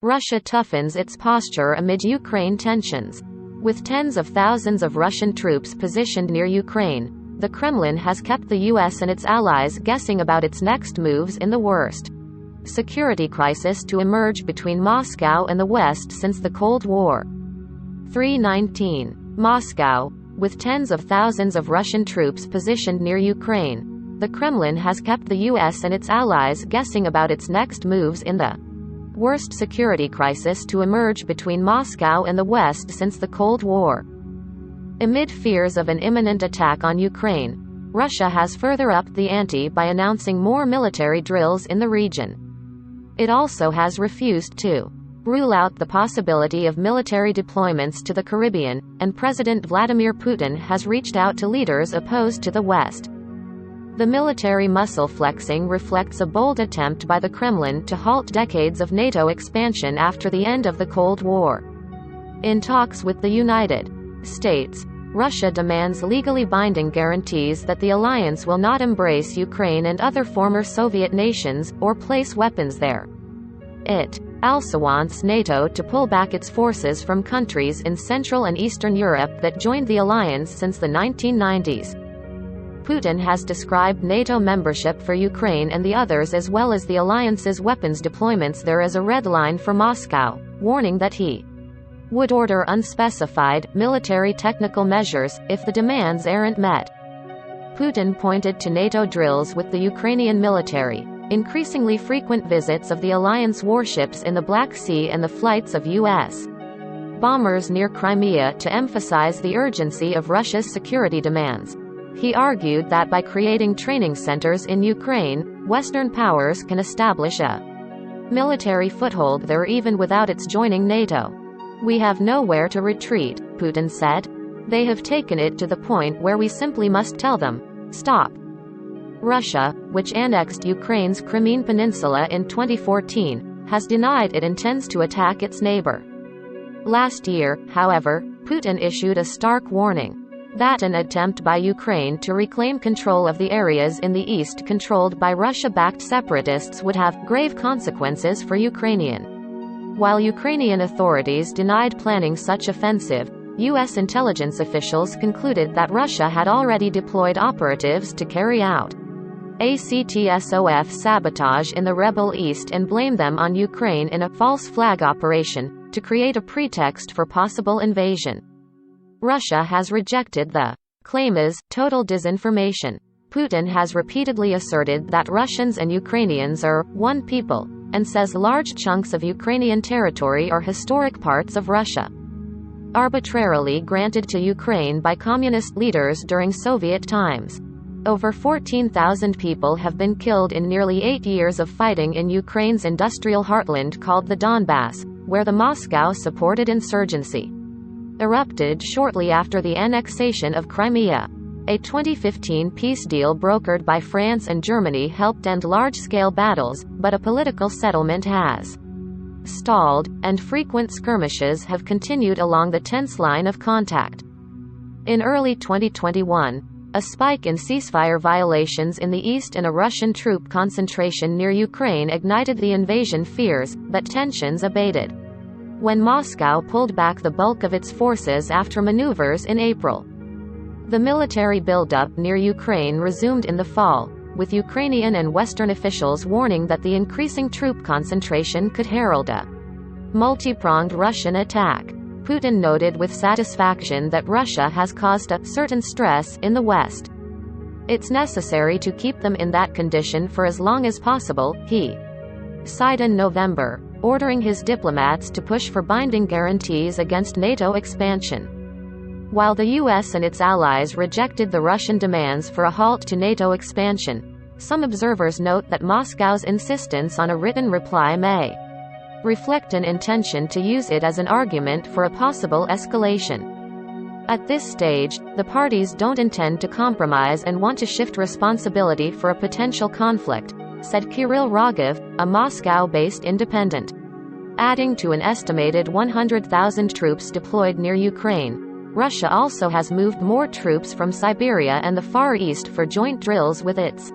Russia toughens its posture amid Ukraine tensions. With tens of thousands of Russian troops positioned near Ukraine, the Kremlin has kept the US and its allies guessing about its next moves in the worst security crisis to emerge between Moscow and the West since the Cold War. 319. Moscow. With tens of thousands of Russian troops positioned near Ukraine, the Kremlin has kept the US and its allies guessing about its next moves in the worst security crisis to emerge between Moscow and the West since the Cold War. Amid fears of an imminent attack on Ukraine, Russia has further upped the ante by announcing more military drills in the region. It also has refused to rule out the possibility of military deployments to the Caribbean, and President Vladimir Putin has reached out to leaders opposed to the West. The military muscle flexing reflects a bold attempt by the Kremlin to halt decades of NATO expansion after the end of the Cold War. In talks with the United States, Russia demands legally binding guarantees that the alliance will not embrace Ukraine and other former Soviet nations, or place weapons there. It also wants NATO to pull back its forces from countries in Central and Eastern Europe that joined the alliance since the 1990s. Putin has described NATO membership for Ukraine and the others as well as the alliance's weapons deployments there as a red line for Moscow, warning that he would order unspecified, military technical measures, if the demands aren't met. Putin pointed to NATO drills with the Ukrainian military, increasingly frequent visits of the alliance warships in the Black Sea and the flights of U.S. bombers near Crimea to emphasize the urgency of Russia's security demands. He argued that by creating training centers in Ukraine, Western powers can establish a military foothold there even without its joining NATO. "We have nowhere to retreat," Putin said. "They have taken it to the point where we simply must tell them, stop." Russia, which annexed Ukraine's Crimean Peninsula in 2014, has denied it intends to attack its neighbor. Last year, however, Putin issued a stark warning that an attempt by Ukraine to reclaim control of the areas in the east controlled by Russia-backed separatists would have grave consequences for Ukrainian. While Ukrainian authorities denied planning such offensive, U.S. intelligence officials concluded that Russia had already deployed operatives to carry out ACTSOF sabotage in the rebel east and blamed them on Ukraine in a false flag operation, to create a pretext for possible invasion. Russia has rejected the claim as total disinformation. Putin has repeatedly asserted that Russians and Ukrainians are one people, and says large chunks of Ukrainian territory are historic parts of Russia, arbitrarily granted to Ukraine by communist leaders during Soviet times. Over 14,000 people have been killed in nearly 8 years of fighting in Ukraine's industrial heartland called the Donbass, where the Moscow-supported insurgency erupted shortly after the annexation of Crimea. A 2015 peace deal brokered by France and Germany helped end large-scale battles, but a political settlement has stalled, and frequent skirmishes have continued along the tense line of contact. In early 2021, a spike in ceasefire violations in the east and a Russian troop concentration near Ukraine ignited the invasion fears, but tensions abated when Moscow pulled back the bulk of its forces after maneuvers in April. The military buildup near Ukraine resumed in the fall, with Ukrainian and Western officials warning that the increasing troop concentration could herald a multi-pronged Russian attack. Putin noted with satisfaction that Russia has caused a certain stress in the West. It's necessary to keep them in that condition for as long as possible, he sighed in November, ordering his diplomats to push for binding guarantees against NATO expansion. While the U.S. and its allies rejected the Russian demands for a halt to NATO expansion, some observers note that Moscow's insistence on a written reply may reflect an intention to use it as an argument for a possible escalation. At this stage, the parties don't intend to compromise and want to shift responsibility for a potential conflict, said Kirill Rogov, a Moscow-based independent. Adding to an estimated 100,000 troops deployed near Ukraine, Russia also has moved more troops from Siberia and the Far East for joint drills with its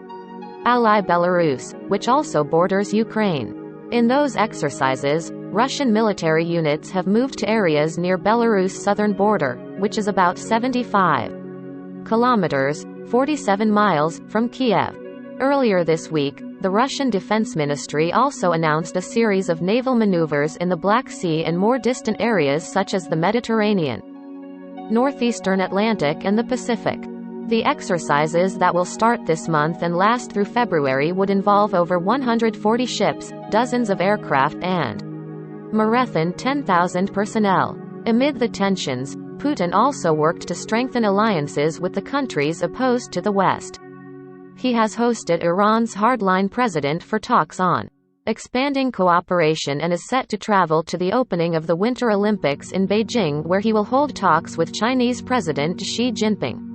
ally Belarus, which also borders Ukraine. In those exercises, Russian military units have moved to areas near Belarus' southern border, which is about 75 kilometers, 47 miles, from Kiev. Earlier this week, the Russian Defense Ministry also announced a series of naval maneuvers in the Black Sea and more distant areas such as the Mediterranean, northeastern Atlantic and the Pacific. The exercises that will start this month and last through February would involve over 140 ships, dozens of aircraft and more than 10,000 personnel. Amid the tensions, Putin also worked to strengthen alliances with the countries opposed to the West. He has hosted Iran's hardline president for talks on expanding cooperation and is set to travel to the opening of the Winter Olympics in Beijing, where he will hold talks with Chinese President Xi Jinping.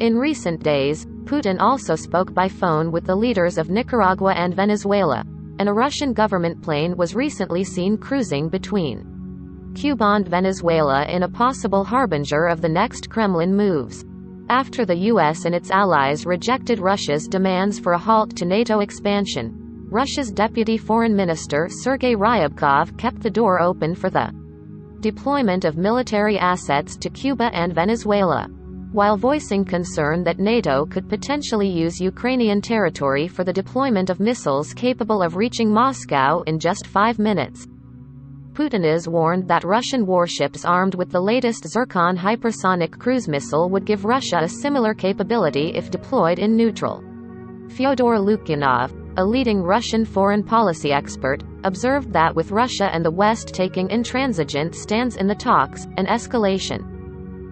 In recent days, Putin also spoke by phone with the leaders of Nicaragua and Venezuela, and a Russian government plane was recently seen cruising between Cuba and Venezuela in a possible harbinger of the next Kremlin moves. After the US and its allies rejected Russia's demands for a halt to NATO expansion, Russia's Deputy Foreign Minister Sergei Ryabkov kept the door open for the deployment of military assets to Cuba and Venezuela, while voicing concern that NATO could potentially use Ukrainian territory for the deployment of missiles capable of reaching Moscow in just 5 minutes. Putin is warned that Russian warships armed with the latest Zircon hypersonic cruise missile would give Russia a similar capability if deployed in neutral. Fyodor Lukyanov, a leading Russian foreign policy expert, observed that with Russia and the West taking intransigent stands in the talks, an escalation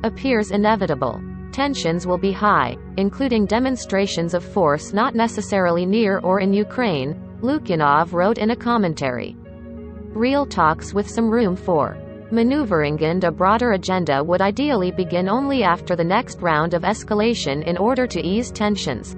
appears inevitable. Tensions will be high, including demonstrations of force not necessarily near or in Ukraine, Lukyanov wrote in a commentary. Real talks with some room for maneuvering and a broader agenda would ideally begin only after the next round of escalation in order to ease tensions.